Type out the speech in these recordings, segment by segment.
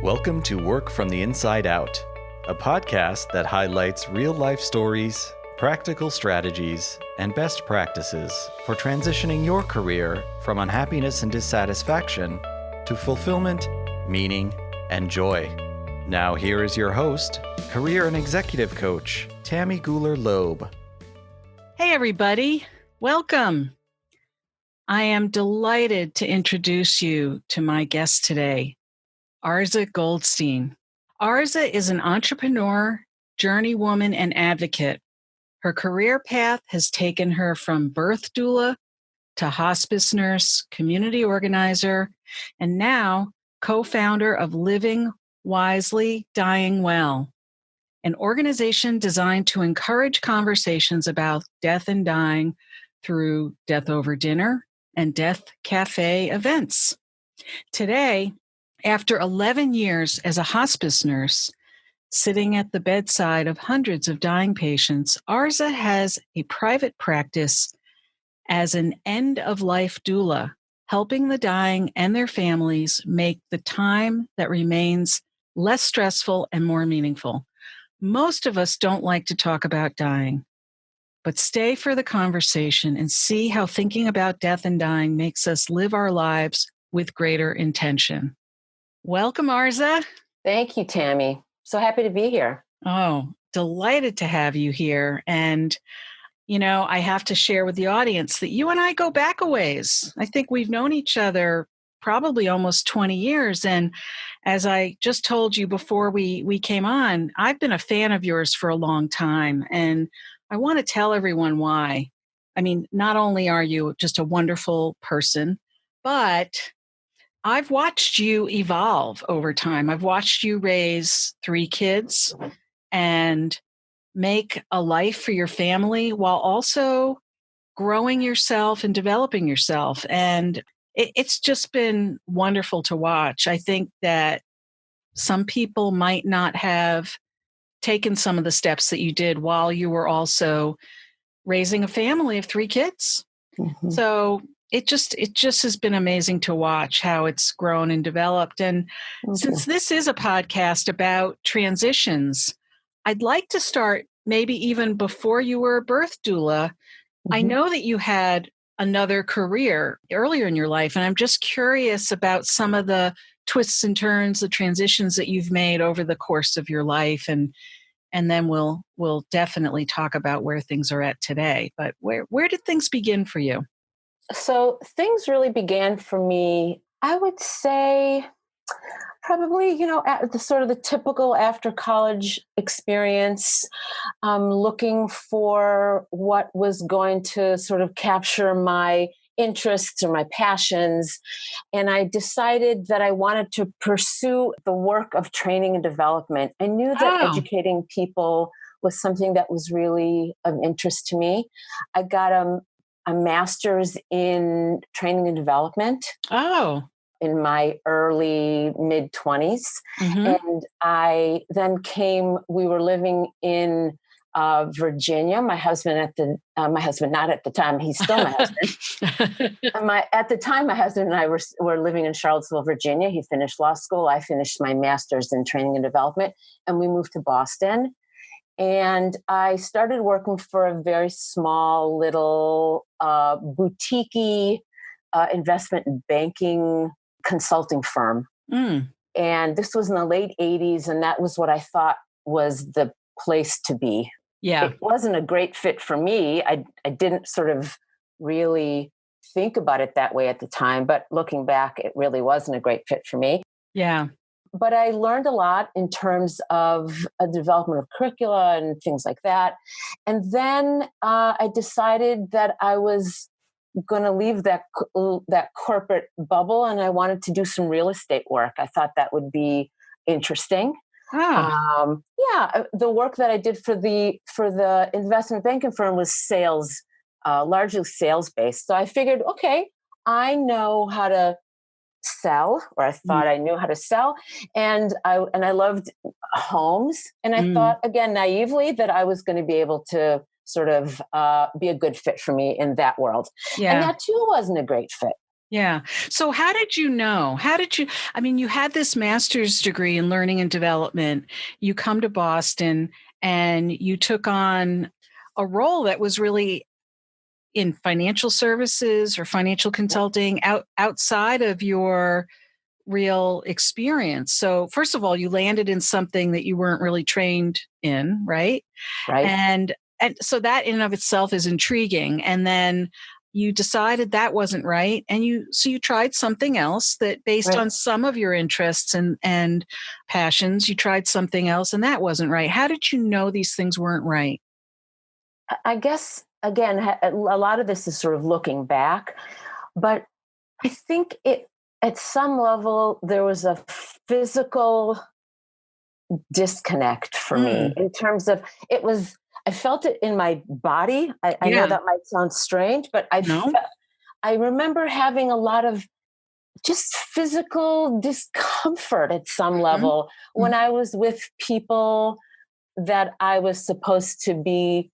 Welcome to Work from the Inside Out, a podcast that highlights real-life stories, practical strategies, and best practices for transitioning your career from unhappiness and dissatisfaction to fulfillment, meaning, and joy. Now here is your host, career and executive coach, Tammy Guler-Loeb. Hey everybody, welcome. I am delighted to introduce you to my guest today, Arza Goldstein. Arza is an entrepreneur, journeywoman, and advocate. Her career path has taken her from birth doula to hospice nurse, community organizer, and now co-founder of Living Wisely, Dying Well, an organization designed to encourage conversations about death and dying through Death Over Dinner and Death Cafe events. Today, after 11 years as a hospice nurse, sitting at the bedside of hundreds of dying patients, Arza has a private practice as an End of Life Doula, helping the dying and their families make the time that remains less stressful and more meaningful. Most of us don't like to talk about dying, but stay for the conversation and see how thinking about death and dying makes us live our lives with greater intention. Welcome, Arza. Thank you, Tammy. So happy to be here. Oh, delighted to have you here. And, you know, I have to share with the audience that you and I go back a ways. I think we've known each other probably almost 20 years. And as I just told you before we came on, I've been a fan of yours for a long time. And I want to tell everyone why. I mean, not only are you just a wonderful person, but I've watched you evolve over time. I've watched you raise 3 kids and make a life for your family while also growing yourself and developing yourself. And it's just been wonderful to watch. I think that some people might not have taken some of the steps that you did while you were also raising a family of 3 kids. Mm-hmm. So it just has been amazing to watch how it's grown and developed. And since this is a podcast about transitions, I'd like to start maybe even before you were a birth doula. Mm-hmm. I know that you had another career earlier in your life, and I'm just curious about some of the twists and turns, the transitions that you've made over the course of your life, and then we'll definitely talk about where things are at today. But where did things begin for you? So things really began for me, I would say, probably, at the typical after college experience, looking for what was going to sort of capture my interests or my passions. And I decided that I wanted to pursue the work of training and development. I knew that educating people was something that was really of interest to me. I got a master's in training and development. Oh. In my early mid-20s. Mm-hmm. And I then we were living in Virginia. My husband not at the time, he's still my husband. At the time, my husband and I were living in Charlottesville, Virginia. He finished law school. I finished my master's in training and development, and we moved to Boston. And I started working for a very small little boutique-y investment banking consulting firm. Mm. And this was in the late 80s, and that was what I thought was the place to be. Yeah. It wasn't a great fit for me. I didn't sort of really think about it that way at the time, but looking back, it really wasn't a great fit for me. Yeah. But I learned a lot in terms of a development of curricula and things like that. And then I decided that I was going to leave that corporate bubble, and I wanted to do some real estate work. I thought that would be interesting. The work that I did for the investment banking firm was sales, largely sales based. So I figured, okay, I know how to sell, or I thought I knew how to sell, and I loved homes, and I thought, again, naively, that I was going to be able to sort of be a good fit for me in that world. Yeah. And that too wasn't a great fit. Yeah. So how did you know? I mean, you had this master's degree in learning and development. You come to Boston and you took on a role that was really in financial services or financial consulting outside of your real experience. So first of all, you landed in something that you weren't really trained in, right? Right. And so that in and of itself is intriguing. And then you decided that wasn't right. And you tried something else that based Right. on some of your interests and passions, you tried something else and that wasn't right. How did you know these things weren't right? I guess, again, a lot of this is sort of looking back, but I think at some level, there was a physical disconnect for me Mm, in terms of I felt it in my body. I know yeah. that might sound strange, but No? I remember having a lot of just physical discomfort at some Mhm, level mhm. when I was with people that I was supposed to be,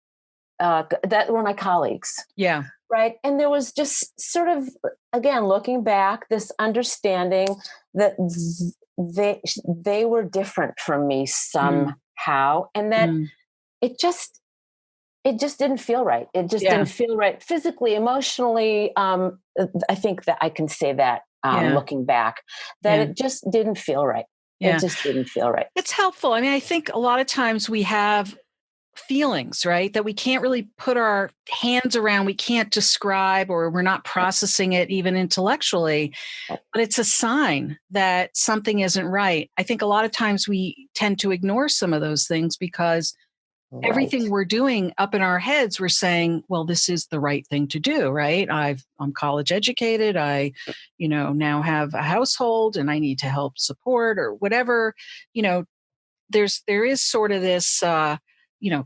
that were my colleagues. Yeah. Right. And there was just sort of, again, looking back, this understanding that they were different from me Mm, somehow, and that mm. it just it just didn't feel right. It just Yeah. didn't feel right physically, emotionally. I think that I can say that, Yeah. looking back, that Yeah. it just didn't feel right. It Yeah. just didn't feel right. It's helpful. I mean, I think a lot of times we have feelings, right? That we can't really put our hands around, we can't describe, or we're not processing it even intellectually, Right. but it's a sign that something isn't right. I think a lot of times we tend to ignore some of those things because Right. everything we're doing up in our heads, we're saying, well, this is the right thing to do, right? I'm college educated. I, now have a household and I need to help support or whatever, you know, there is sort of this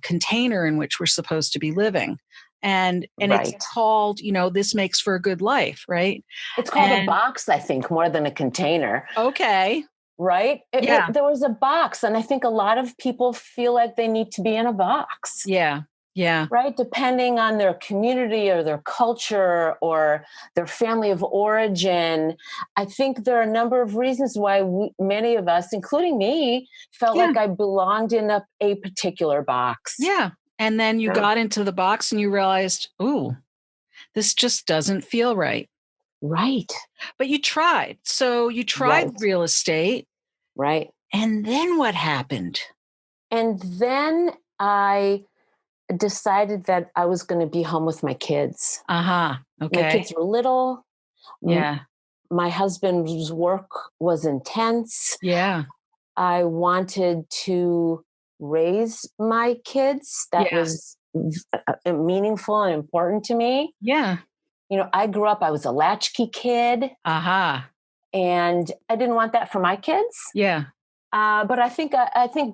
container in which we're supposed to be living, and it's Right. called, this makes for a good life, right? It's called a And box, I think, more than a container. okay. Right? Yeah. There was a box, and I think a lot of people feel like they need to be in a box, Yeah. Yeah. right? Depending on their community or their culture or their family of origin. I think there are a number of reasons why many of us, including me, felt Yeah. like I belonged in a particular box. Yeah. And then you Right. got into the box and you realized, ooh, this just doesn't feel right. Right. But you tried. So you tried Right. real estate. Right. And then what happened? And then I decided that I was going to be home with my kids. Uh-huh. My Okay. kids were little. Yeah. My husband's work was intense. Yeah. I wanted to raise my kids. That Yeah. was meaningful and important to me. Yeah. I grew up, I was a latchkey kid, Aha. and I didn't want that for my kids. Yeah. But I think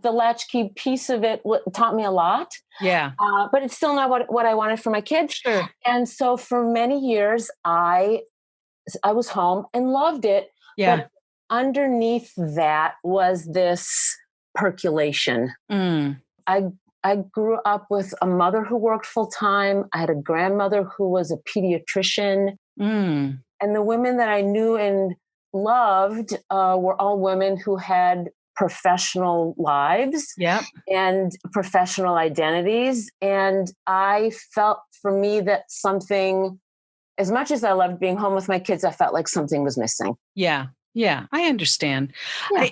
the latchkey piece of it taught me a lot. Yeah. But it's still not what I wanted for my kids. Sure. And so for many years, I was home and loved it, Yeah. but underneath that was this percolation. Mm. I I grew up with a mother who worked full time. I had a grandmother who was a pediatrician, Mm. and the women that I knew and loved were all women who had professional lives Yep. and professional identities. And I felt for me that something, as much as I loved being home with my kids, I felt like something was missing. Yeah. Yeah. I understand. Yeah.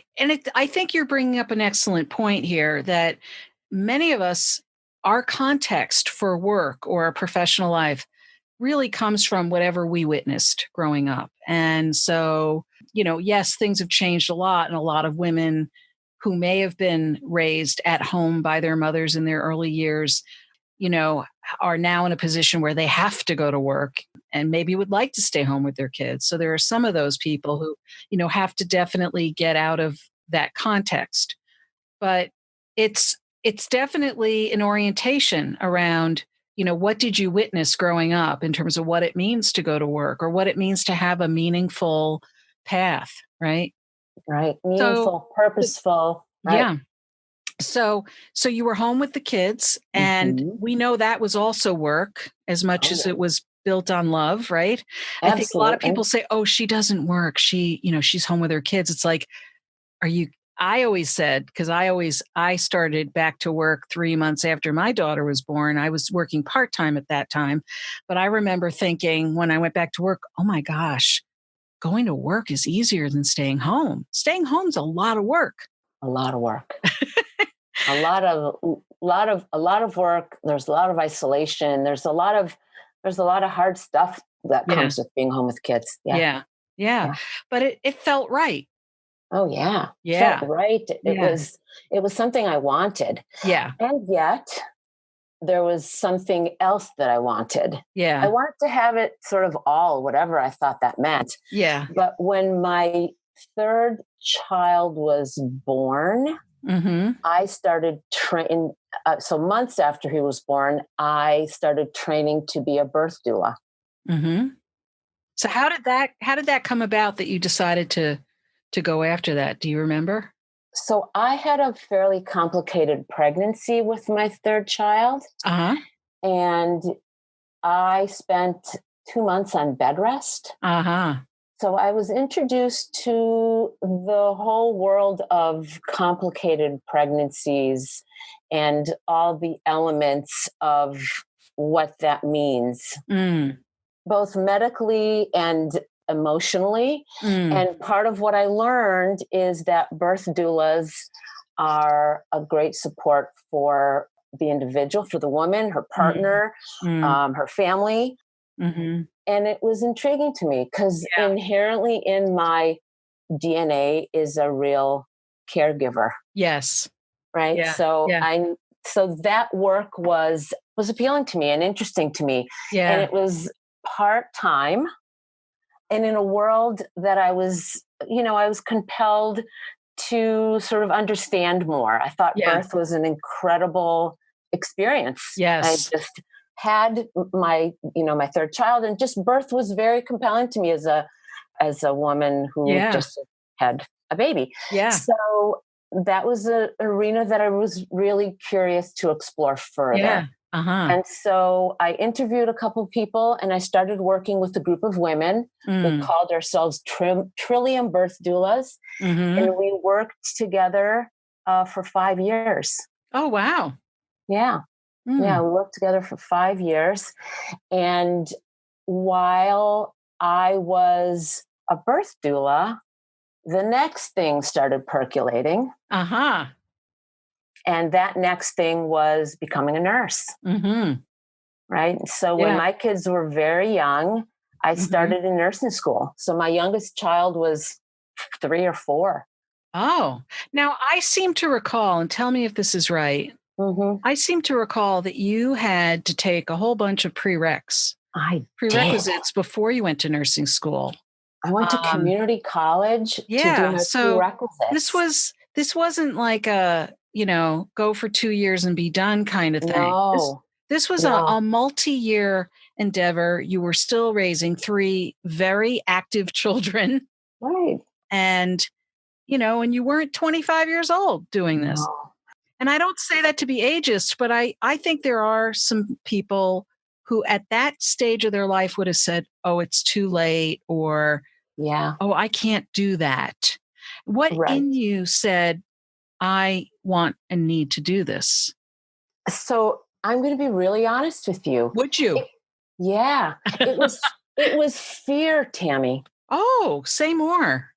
I think you're bringing up an excellent point here that many of us, our context for work or a professional life really comes from whatever we witnessed growing up. And so, yes, things have changed a lot. And a lot of women who may have been raised at home by their mothers in their early years, you know, are now in a position where they have to go to work and maybe would like to stay home with their kids. So there are some of those people who, have to definitely get out of that context. But it's definitely an orientation around, what did you witness growing up in terms of what it means to go to work or what it means to have a meaningful path, right? Right. So, Meaningful, purposeful. Right. yeah. So you were home with the kids and Hmm. we know that was also work as much Oh, as yeah. it was built on love, right? I think a lot of people say, oh, she doesn't work. She's home with her kids. It's like, I always said, because I started back to work 3 months after my daughter was born. I was working part-time at that time. But I remember thinking when I went back to work, oh my gosh, going to work is easier than staying home. Staying home's a lot of work. A lot of work. a lot of work. There's a lot of isolation. There's a lot of hard stuff that comes with being home with kids. Yeah. But it felt right. Oh yeah. Yeah. Felt right. It was something I wanted. Yeah. And yet there was something else that I wanted. Yeah. I wanted to have it sort of all, whatever I thought that meant. Yeah. But when my third child was born, I started training. So months after he was born, I started training to be a birth doula. So how did that come about that you decided to go after that? Do you remember? So I had a fairly complicated pregnancy with my third child. And I spent 2 months on bed rest. So I was introduced to the whole world of complicated pregnancies and all the elements of what that means, both medically and emotionally. And part of what I learned is that birth doulas are a great support for the individual, for the woman, her partner, her family. And it was intriguing to me because inherently in my DNA is a real caregiver. Yes. Right. Yeah. So that work was appealing to me and interesting to me. Yeah. And it was part-time. And in a world that I was compelled to sort of understand more. I thought birth was an incredible experience. Yes. I just had my third child, and just birth was very compelling to me as a woman who just had a baby. Yeah. So that was an arena that I was really curious to explore further. Yeah. And so I interviewed a couple of people, and I started working with a group of women. We called ourselves Trillium Birth Doulas, and we worked together for 5 years. Oh, wow. Yeah. Yeah, we worked together for 5 years. And while I was a birth doula, the next thing started percolating. And that next thing was becoming a nurse. Right. So when my kids were very young, I started in nursing school. So my youngest child was 3 or 4. Oh, now I seem to recall, and tell me if this is right. I seem to recall that you had to take a whole bunch of prerequisites before you went to nursing school. I went to community college to do my prerequisites. This wasn't like a, go for 2 years and be done kind of thing. No. This was a multi-year endeavor. You were still raising 3 very active children. Right. And, and you weren't 25 years old doing this. No. And I don't say that to be ageist, but I think there are some people who at that stage of their life would have said, oh, it's too late, or, oh, I can't do that. What in you said, I want and need to do this? So I'm going to be really honest with you. Would you? It was fear, Tammy. Oh, say more.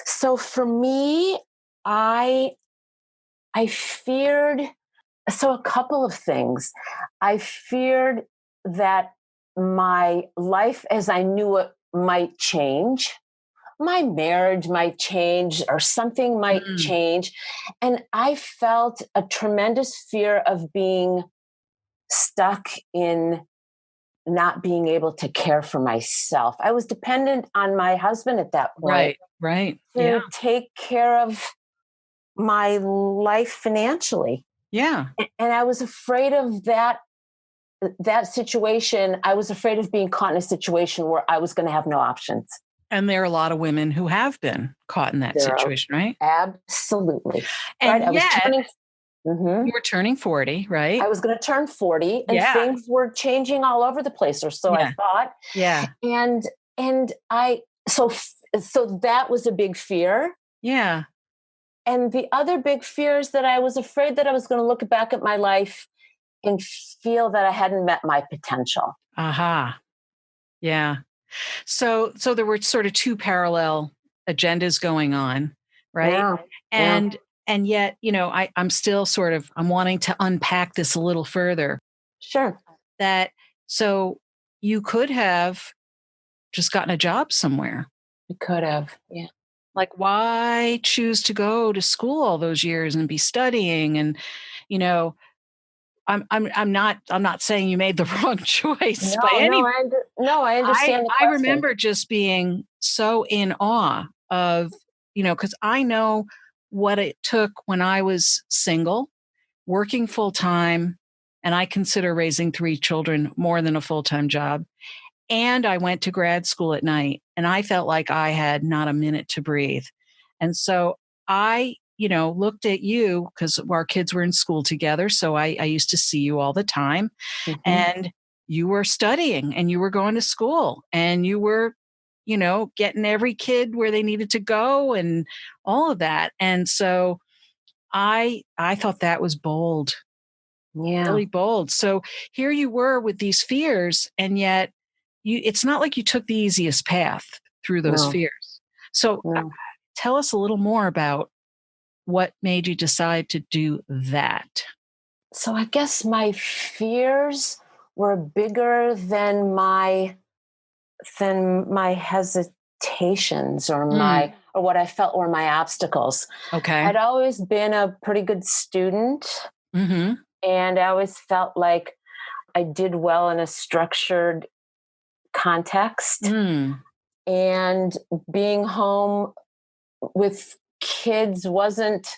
So for me, I feared, a couple of things. I feared that my life as I knew it might change. My marriage might change, or something might change. And I felt a tremendous fear of being stuck in not being able to care for myself. I was dependent on my husband at that point. Right. To take care of my life financially. Yeah. And I was afraid of that situation. I was afraid of being caught in a situation where I was going to have no options. And there are a lot of women who have been caught in that situation, right? Absolutely. And right? Mm-hmm. You were turning 40, right? I was going to turn 40 and Yeah. things were changing all over the place, or so I Yeah. thought. Yeah. And so that was a big fear. Yeah. And the other big fear is that I was afraid that I was going to look back at my life and feel that I hadn't met my potential. Aha. Yeah. So there were sort of two parallel agendas going on, right? Yeah. Yeah. And yet, I'm still I'm wanting to unpack this a little further. Sure. That so you could have just gotten a job somewhere. We could have. Yeah. Like, why choose to go to school all those years and be studying? And, you know, I'm not saying you made the wrong choice by any. I understand the I question. remember just being so in awe of, because I know what it took when I was single, working full time, and I consider raising 3 children more than a full-time job. And I went to grad school at night, and I felt like I had not a minute to breathe. And so I, looked at you because our kids were in school together. So I used to see you all the time. Mhm. And you were studying and you were going to school and you were, getting every kid where they needed to go and all of that. And so I thought that was bold, Yeah. really bold. So here you were with these fears, and yet it's not like you took the easiest path through those No. fears. So No. tell us a little more about what made you decide to do that. So I guess my fears were bigger than my hesitations or or what I felt were my obstacles. Okay. I'd always been a pretty good student, Mm-hmm. and I always felt like I did well in a structured context. Mm. And being home with kids wasn't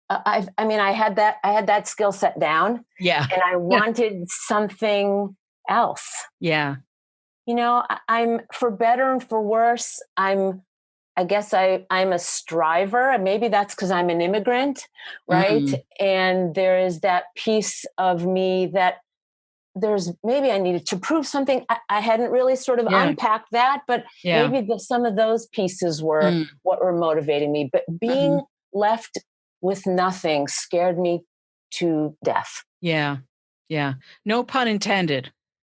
I had that skill set down, Yeah. and I wanted something else. Yeah. I'm, for better and for worse, I guess I'm a striver, and maybe that's because I'm an immigrant, right? Mm. And there is that piece of me that maybe I needed to prove something. I hadn't really sort of Yeah. unpacked that, but Yeah. maybe some of those pieces were Mm. what were motivating me. But being Mhm. left with nothing scared me to death. Yeah. Yeah. No pun intended.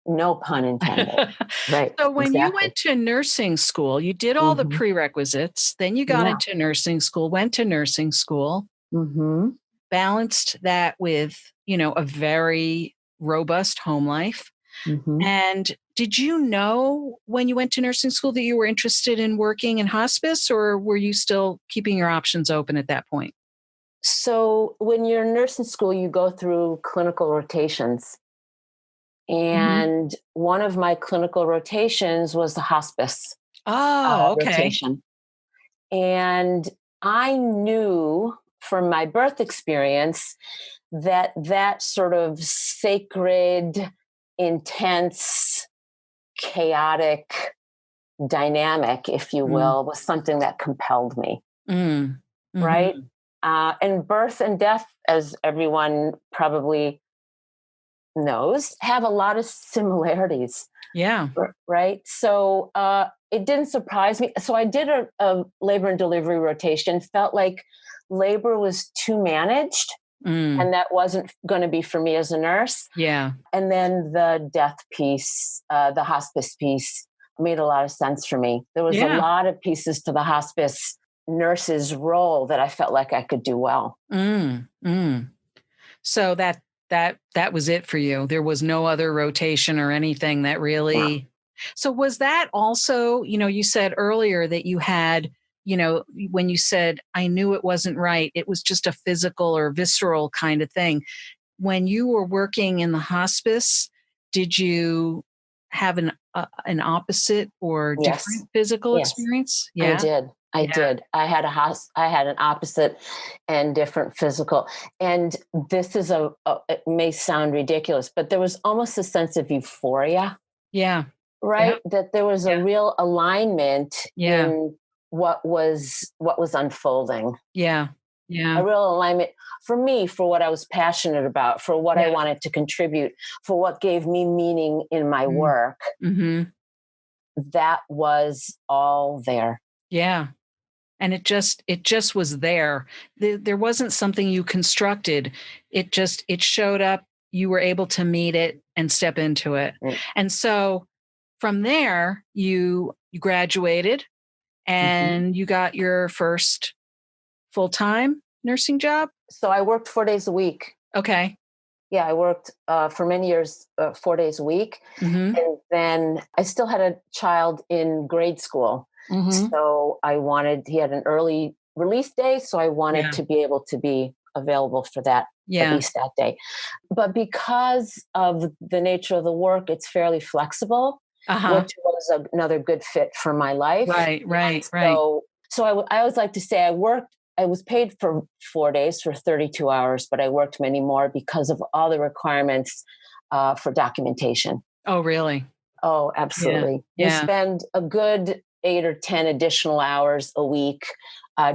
No pun intended. Right. So when you Exactly. went to nursing school, you did all the Mhm. prerequisites, then you got Yeah. into nursing school, went to nursing school, Mm-hmm. balanced that with, a very robust home life. Mm-hmm. And did you know when you went to nursing school that you were interested in working in hospice, or were you still keeping your options open at that point? So when you're in nursing school, you go through clinical rotations. Mhm. And one of my clinical rotations was the hospice Oh, okay. rotation. And I knew from my birth experience that sort of sacred, intense, chaotic dynamic, if you Mm, will, was something that compelled me, mm, right? mhm. And birth and death, as everyone probably knows, have a lot of similarities. Yeah. Right. So it didn't surprise me. So I did a labor and delivery rotation, felt like labor was too managed, Mm, and that wasn't going to be for me as a nurse. yeah. And then the death piece, the hospice piece, made a lot of sense for me. There was a Yeah. lot of pieces to the hospice nurse's role that I felt like I could do well. Mm, mm. So that was it for you. There was no other rotation or anything that Yeah. really. So was that also, you said earlier that you had, when you said I knew it wasn't right, it was just a physical or visceral kind of thing. When you were working in the hospice, did you have an opposite or Yes. different physical Yes. experience? I Yeah. did. I Yeah. did. I had an opposite and different physical. And this is it may sound ridiculous, but there was almost a sense of euphoria, Yeah. Yeah. right? That there was a Yeah. real alignment Yeah. in what was unfolding. Yeah. Yeah. A real alignment for me, for what I was passionate about, for what I wanted to contribute, for what gave me meaning in my work. Mm-hmm. That was all there. Yeah. And it just was there. There wasn't something you constructed. It showed up. You were able to meet it and step into it. Mm. And so from there, you graduated and you got your first full-time nursing job. So I worked 4 days a week. Okay. Yeah, I worked for many years, 4 days a week. Mm-hmm. And then I still had a child in grade school. Mm-hmm. So he had an early release day. So I wanted to be able to be available for that, at least that day. But because of the nature of the work, it's fairly flexible, which was another good fit for my life. Right. So I always like to say I was paid for 4 days for 32 hours, but I worked many more because of all the requirements for documentation. Oh, really? Oh, absolutely. Yeah. You spend a good 8 or 10 additional hours a week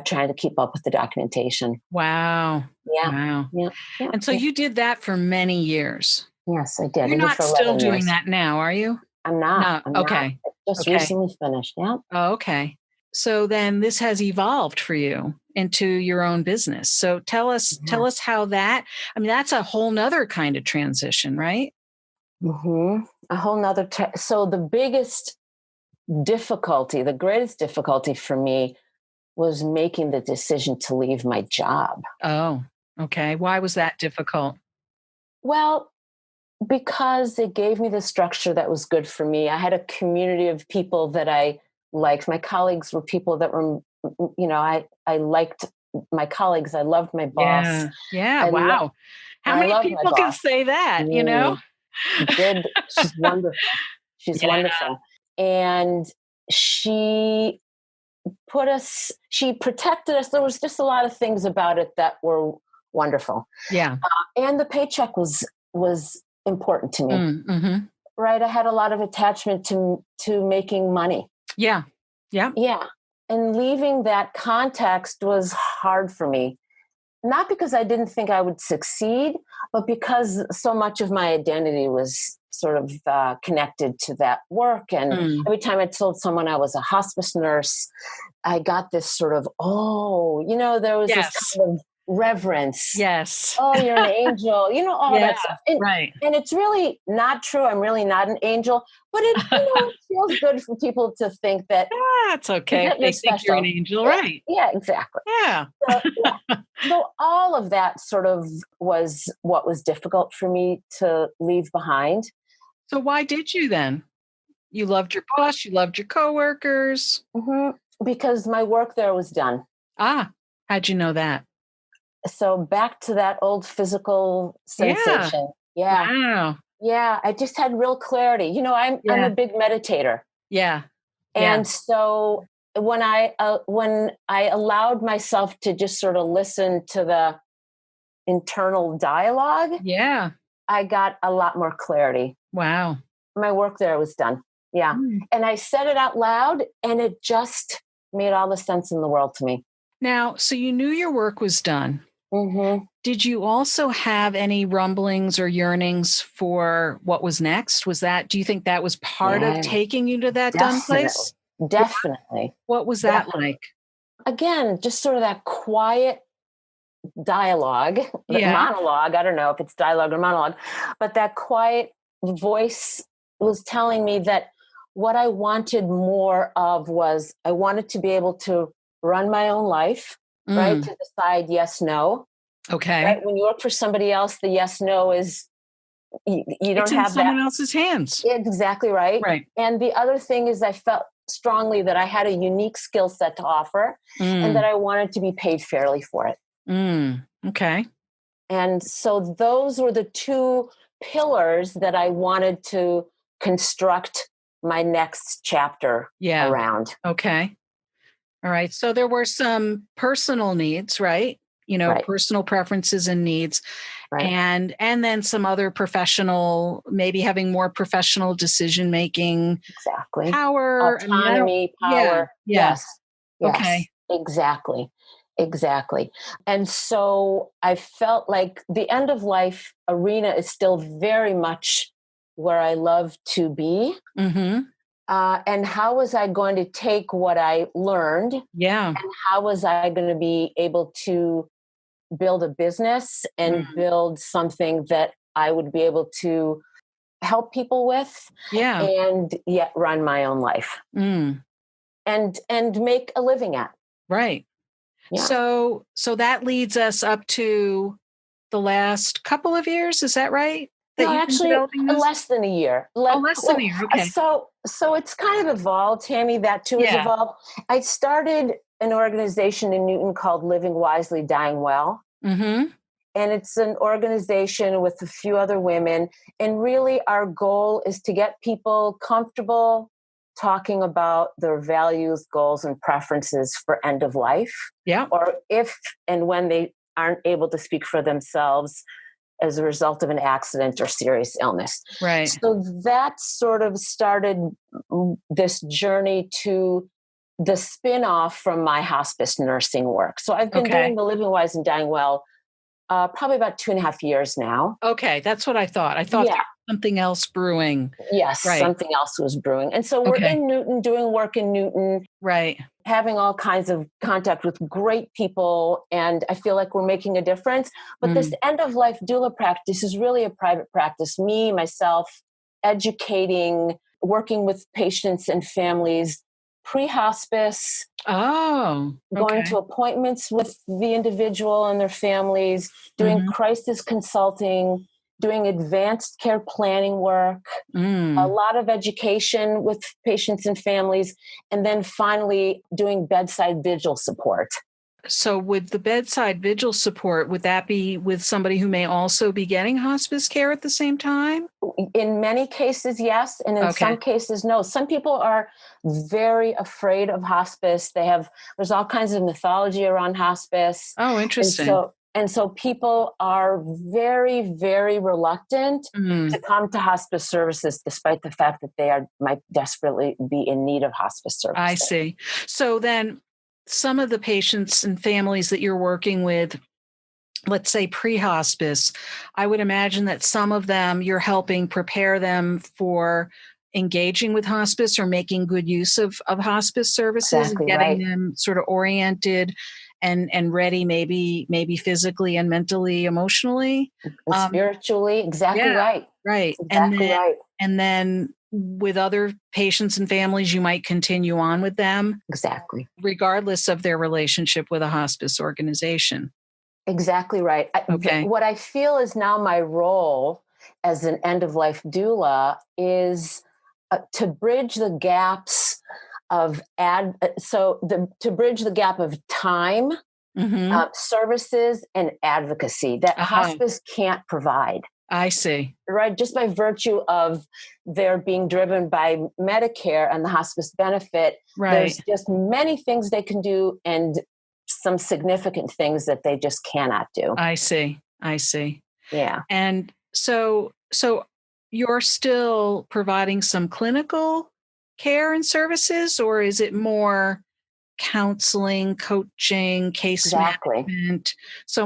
trying to keep up with the documentation. Wow. Yeah. Wow. Yeah. And so you did that for many years. Yes, I did. You're not still doing that now, are you? I'm not. No. Okay. I just recently finished. Yeah. Oh, okay. So then this has evolved for you into your own business. So tell us how that's a whole nother kind of transition, right? Mm-hmm. A whole nother. So the greatest difficulty for me was making the decision to leave my job. Oh, okay. Why was that difficult? Well, because it gave me the structure that was good for me. I had a community of people that I liked. My colleagues were people that were, I liked my colleagues. I loved my boss. Yeah. Wow. How many people can say that, She's wonderful. She's wonderful. And she protected us. There was just a lot of things about it that were wonderful. Yeah. And the paycheck was important to me. Mm-hmm. Right. I had a lot of attachment to making money. Yeah. Yeah. Yeah. And leaving that context was hard for me. Not because I didn't think I would succeed, but because so much of my identity was sort of connected to that work. And every time I told someone I was a hospice nurse, I got this sort of, there was this kind of reverence. Yes. Oh, you're an angel, all that stuff. And it's really not true. I'm really not an angel, but it feels good for people to think that. It's okay. They think you're an angel, right? Yeah, exactly. Yeah. So all of that sort of was what was difficult for me to leave behind. So why did you then? You loved your boss, you loved your coworkers. Mm-hmm. Because my work there was done. How'd you know that? So back to that old physical sensation. Yeah. Wow. Yeah. I just had real clarity. I'm a big meditator. Yeah. And so when I allowed myself to just sort of listen to the internal dialogue, I got a lot more clarity. Wow. My work there was done. Yeah. And I said it out loud and it just made all the sense in the world to me. Now, so you knew your work was done. Mm-hmm. Did you also have any rumblings or yearnings for what was next? Do you think that was part of taking you to that done place? Definitely. What was that like? Again, just sort of that quiet dialogue, monologue. I don't know if it's dialogue or monologue, but that quiet voice was telling me that what I wanted more of was I wanted to be able to run my own life, right? To decide yes, no. Okay. Right? When you work for somebody else, the yes, no is, you don't have that. Someone else's hands. Exactly right. Right. And the other thing is I felt strongly that I had a unique skill set to offer and that I wanted to be paid fairly for it. Okay. And so those were the two pillars that I wanted to construct my next chapter around. Okay. All right. So there were some personal needs, right? Personal preferences and needs. Right. And then some other professional, maybe having more professional decision-making. Exactly. Power. Autonomy, power. Yeah. Yes. Okay. Exactly. Exactly. And so I felt like the end of life arena is still very much where I love to be. Mm-hmm. And how was I going to take what I learned, Yeah. and how was I going to be able to build a business and Mm. build something that I would be able to help people with, Yeah. and yet run my own life Mm. and make a living at. Right. Yeah. So that leads us up to the last couple of years. Is that right? That No, you've been actually, developing this? less than a year. Oh, less than a year. Okay. So it's kind of evolved, Tammy. That too has Yeah. evolved. I started an organization in Newton called Living Wisely, Dying Well. Mm-hmm. And it's an organization with a few other women. And really, our goal is to get people comfortable talking about their values, goals, and preferences for end of life, Yeah. or if and when they aren't able to speak for themselves as a result of an accident or serious illness. Right. So that sort of started this journey to the spin-off from my hospice nursing work. So I've been Okay. doing the Living Wise and Dying Well probably about 2.5 years now. Okay. That's what I thought. I thought there Yeah. was something else brewing. Yes, Right. something else was brewing. And so we're Okay. in Newton, doing work in Newton, Right. having all kinds of contact with great people. And I feel like we're making a difference. But this Mm. end of life doula practice is really a private practice. Me, myself, educating, working with patients and families, pre-hospice, Oh, going okay. to appointments with the individual and their families, doing Mm-hmm. crisis consulting, doing advanced care planning work, a Mm. lot of education with patients and families, and then finally doing bedside vigil support. So with the bedside vigil support, would that be with somebody who may also be getting hospice care at the same time? In many cases, yes, and in Okay. some cases, no. Some people are very afraid of hospice. There's all kinds of mythology around hospice. Oh, And interesting. so people are very, very reluctant Mm. to come to hospice services, despite the fact that might desperately be in need of hospice I services. see. So then some of the patients and families that you're working with, let's say pre-hospice, I would imagine that some of them you're helping prepare them for engaging with hospice or making good use of hospice services and Exactly getting right. them sort of oriented and ready, maybe physically and mentally, emotionally. And spiritually, exactly Yeah, right. right. Exactly right. And then with other patients and families, you might continue on with them Exactly. regardless of their relationship with a hospice organization. Exactly right. Okay. What I feel is now my role as an end of life doula is to bridge the gaps of to bridge the gap of time, Mhm. services, and advocacy that Uh-huh. hospice can't provide. I see. Right, just by virtue of their being driven by Medicare and the hospice benefit, there's Right. just many things they can do and some significant things that they just cannot do. I see. I see. Yeah. And so you're still providing some clinical care and services, or is it more counseling, coaching, case Exactly. management? So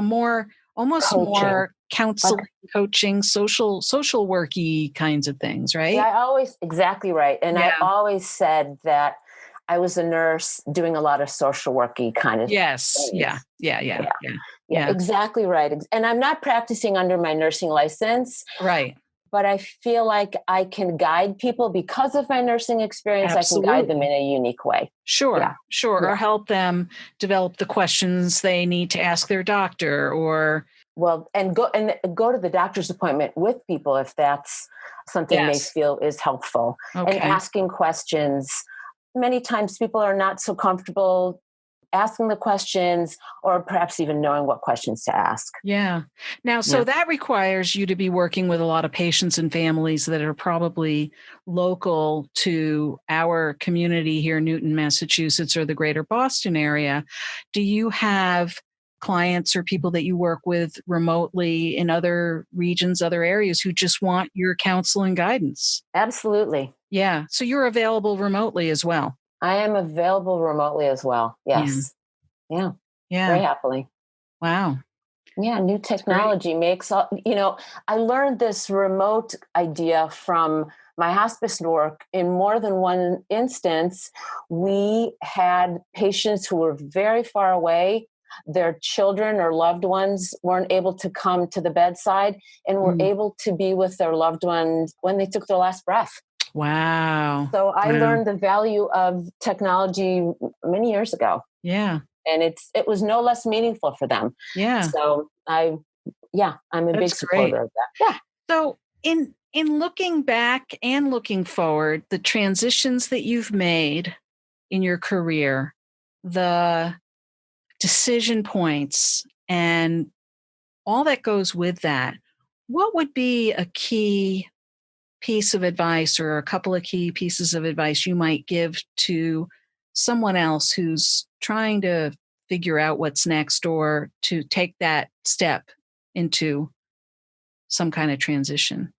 almost Coaching. more counseling, Like, coaching, social worky kinds of things, yeah, right? exactly right. And I Yeah. always said that I was a nurse doing a lot of social worky kind of Yes. Yeah. things. Yeah. Yeah. Yeah. Yeah. Yeah, Yeah. exactly right. And I'm not practicing under my nursing license, Right. but I feel like I can guide people because of my nursing experience. I can guide them Absolutely. in a unique way. Sure, Yeah. sure. Yeah. Or help them develop the questions they need to ask their doctor or Well, and go to the doctor's appointment with people if that's something they yes. feel is helpful, and Okay. asking questions. Many times people are not so comfortable asking the questions or perhaps even knowing what questions to ask. Yeah. Now, so Yeah. that requires you to be working with a lot of patients and families that are probably local to our community here in Newton, Massachusetts, or the greater Boston area. Do you have clients or people that you work with remotely in other regions, other areas who just want your counsel and guidance? Absolutely. Yeah. So you're available remotely as well. I am available remotely as well. Yeah. Yes. Yeah. Yeah. very happily. Wow. Yeah, new technology makes all, I learned this remote idea from my hospice work. In more than one instance, we had patients who were very far away. Their children or loved ones weren't able to come to the bedside and were Mm. able to be with their loved ones when they took their last breath. Wow. So I Wow. learned the value of technology many years ago. Yeah. And it was no less meaningful for them. Yeah. So I'm a big That's great. supporter of that. Yeah. So in looking back and looking forward, the transitions that you've made in your career, the decision points and all that goes with that, what would be a key piece of advice or a couple of key pieces of advice you might give to someone else who's trying to figure out what's next or to take that step into some kind of transition?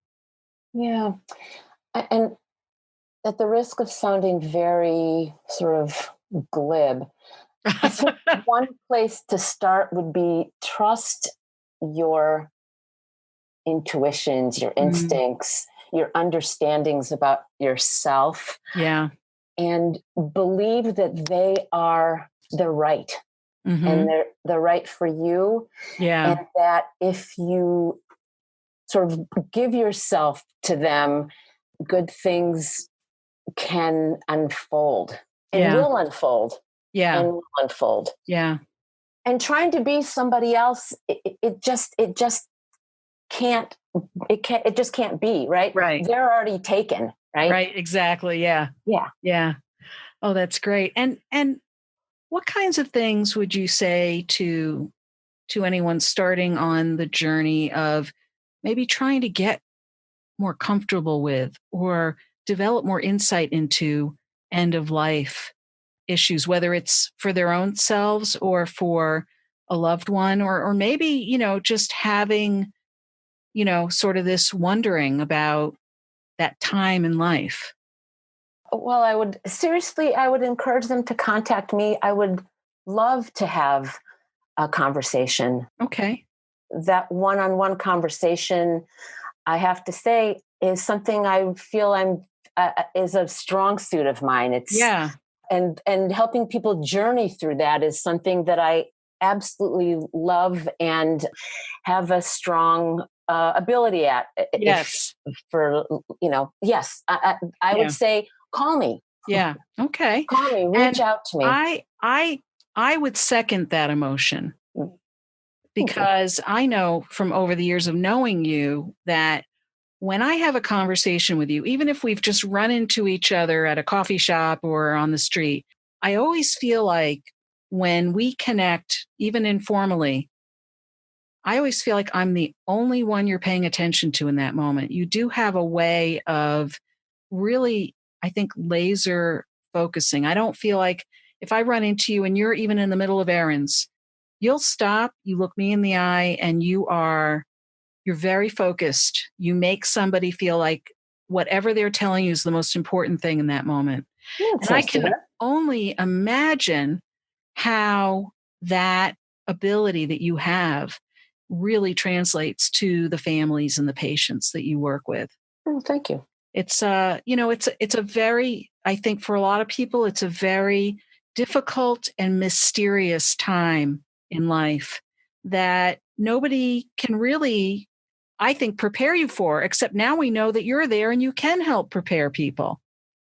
Yeah. And at the risk of sounding very sort of glib, I think one place to start would be trust your intuitions, your Mm, instincts, your understandings about yourself, yeah. and believe that they are the right and Hmm. they're right for you. Yeah. And that if you sort of give yourself to them, good things can unfold and Yeah. will unfold Yeah. and will unfold. Yeah. And trying to be somebody else, it just can't, it just can't be, right? Right. They're already taken, right? Right. Exactly. Yeah. Yeah. Yeah. Oh, that's great. And what kinds of things would you say to anyone starting on the journey of maybe trying to get more comfortable with or develop more insight into end of life issues, whether it's for their own selves or for a loved one, or maybe, just having, sort of this wondering about that time in life? Well, I would encourage them to contact me. I would love to have a conversation. Okay. That one-on-one conversation, I have to say, is something I feel is a strong suit of mine. It's Yeah. and helping people journey through that is something that I absolutely love and have a strong ability at. If Yes. for yes, I would Yeah. say call me, Yeah. Okay. call me, reach And out to me. I would second that emotion, Thank you. because I know from over the years of knowing you that when I have a conversation with you, even if we've just run into each other at a coffee shop or on the street, I always feel like when we connect, even informally, I always feel like I'm the only one you're paying attention to in that moment. You do have a way of really, I think, laser focusing. I don't feel like if I run into you and you're even in the middle of errands, you'll stop, you look me in the eye, and you're very focused. You make somebody feel like whatever they're telling you is the most important thing in that moment. It's And I nice to can hear. only imagine how that ability that you have really translates to the families and the patients that you work with. Oh, thank you. It's a very, I think for a lot of people, it's a very difficult and mysterious time in life that nobody can really, I think, prepare you for, except now we know that you're there and you can help prepare people.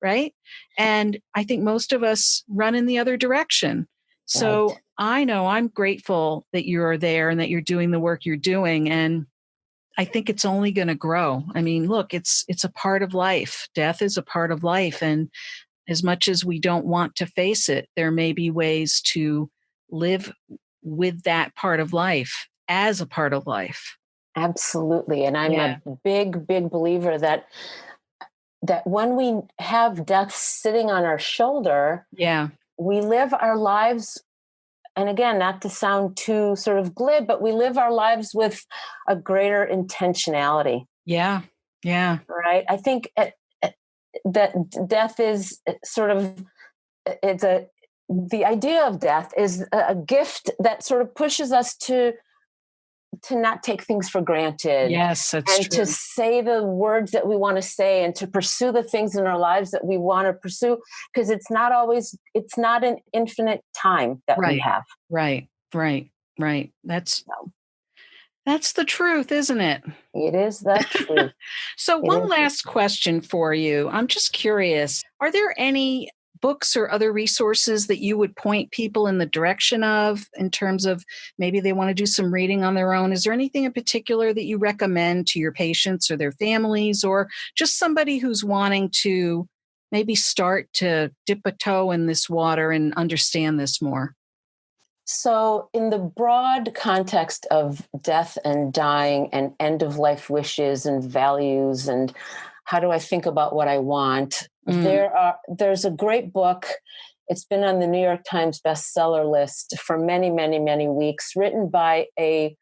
Right. And I think most of us run in the other direction. So Right. I know I'm grateful that you're there and that you're doing the work you're doing. And I think it's only going to grow. I mean, look, it's a part of life. Death is a part of life, and as much as we don't want to face it, there may be ways to live with that part of life as a part of life. Absolutely. And I'm Yeah. a big, big believer that when we have death sitting on our shoulder, Yeah. we live our lives, and again, not to sound too sort of glib, but we live our lives with a greater intentionality. Yeah. Yeah. Right. I think that death is sort of, it's a the idea of death is a gift that sort of pushes us to not take things for granted. Yes, that's and true. to say the words that we want to say and to pursue the things in our lives that we want to pursue, because it's not an infinite time that we have. Right. That's the truth, isn't it? It is the truth. So one last question for you. I'm just curious, are there any books or other resources that you would point people in the direction of in terms of maybe they want to do some reading on their own? Is there anything in particular that you recommend to your patients or their families, or just somebody who's wanting to maybe start to dip a toe in this water and understand this more? So, in the broad context of death and dying and end of life wishes and values and how do I think about what I want, there's a great book. It's been on the New York Times bestseller list for many, many, many weeks, written by a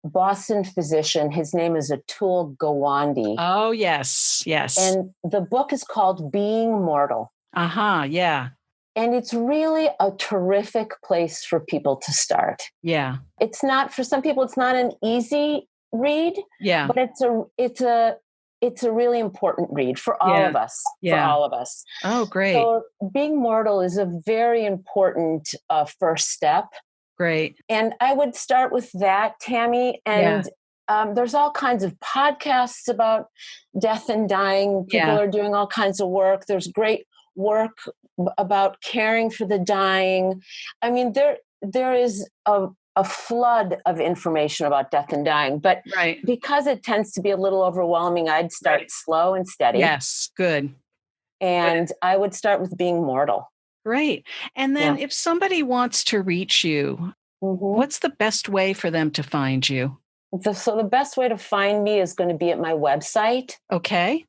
Boston physician. His name is Atul Gawande. Oh, yes. And the book is called Being Mortal. Yeah. And it's really a terrific place for people to start. Yeah. It's not, for some people, it's not an easy read. Yeah. But it's a really important read for all of us. Yeah. For all of us. Oh, great. So Being Mortal is a very important first step. Great. And I would start with that, Tammy. And there's all kinds of podcasts about death and dying. People are doing all kinds of work. There's great work about caring for the dying. I mean, there is a flood of information about death and dying, but because it tends to be a little overwhelming, I'd start slow and steady. Yes, good. And I would start with Being Mortal. Great. And then if somebody wants to reach you, what's the best way for them to find you? So the best way to find me is going to be at my website. Okay.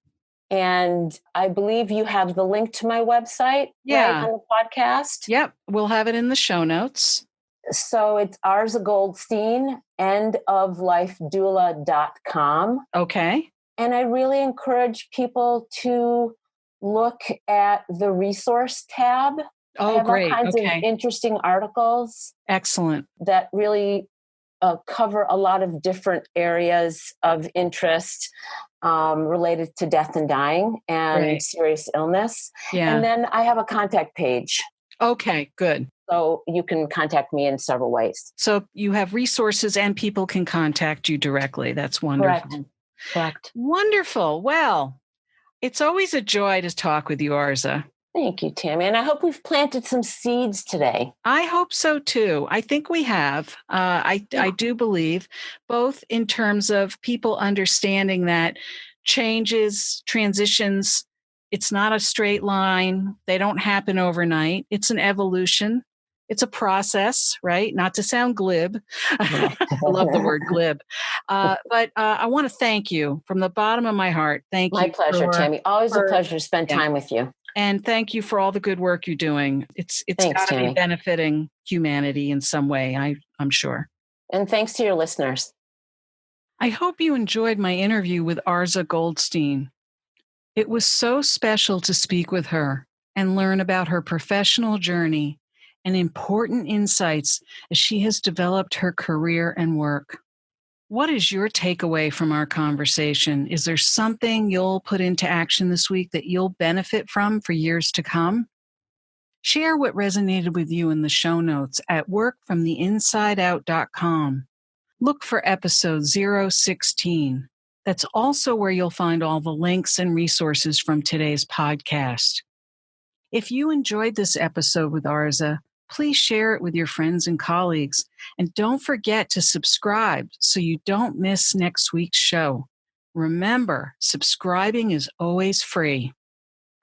And I believe you have the link to my website right on the podcast. Yep. We'll have it in the show notes. So it's Arza Goldstein, endoflifedoula.com. Okay. And I really encourage people to look at the resource tab. Oh, I have great. all kinds of interesting articles. Excellent. That really cover a lot of different areas of interest related to death and dying and serious illness. Yeah. And then I have a contact page. Okay, good. So you can contact me in several ways. So you have resources and people can contact you directly. That's wonderful. Correct. Wonderful. Well, it's always a joy to talk with you, Arza. Thank you, Tammy. And I hope we've planted some seeds today. I hope so, too. I think we have. I do believe, both in terms of people understanding that changes, transitions, it's not a straight line. They don't happen overnight. It's an evolution. It's a process, right? Not to sound glib. I love the word glib. But I want to thank you from the bottom of my heart. Thank you. My pleasure, Tammy. Always a pleasure to spend time with you. And thank you for all the good work you're doing. It's got to be benefiting humanity in some way, I'm sure. And thanks to your listeners. I hope you enjoyed my interview with Arza Goldstein. It was so special to speak with her and learn about her professional journey and important insights as she has developed her career and work. What is your takeaway from our conversation? Is there something you'll put into action this week that you'll benefit from for years to come? Share what resonated with you in the show notes at workfromtheinsideout.com. Look for episode 016. That's also where you'll find all the links and resources from today's podcast. If you enjoyed this episode with Arza, please share it with your friends and colleagues. And don't forget to subscribe so you don't miss next week's show. Remember, subscribing is always free.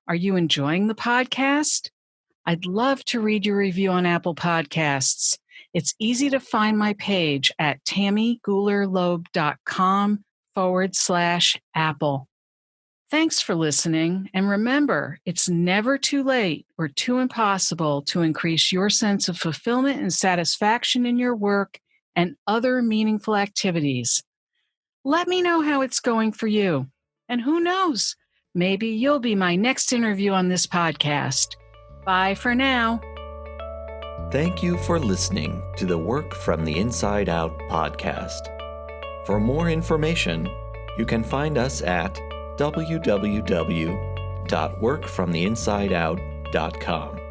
Are you enjoying the podcast? I'd love to read your review on Apple Podcasts. It's easy to find my page at tammygoulerloeb.com/Apple. Thanks for listening, and remember, it's never too late or too impossible to increase your sense of fulfillment and satisfaction in your work and other meaningful activities. Let me know how it's going for you, and who knows, maybe you'll be my next interview on this podcast. Bye for now. Thank you for listening to the Work from the Inside Out podcast. For more information, you can find us at www.workfromtheinsideout.com.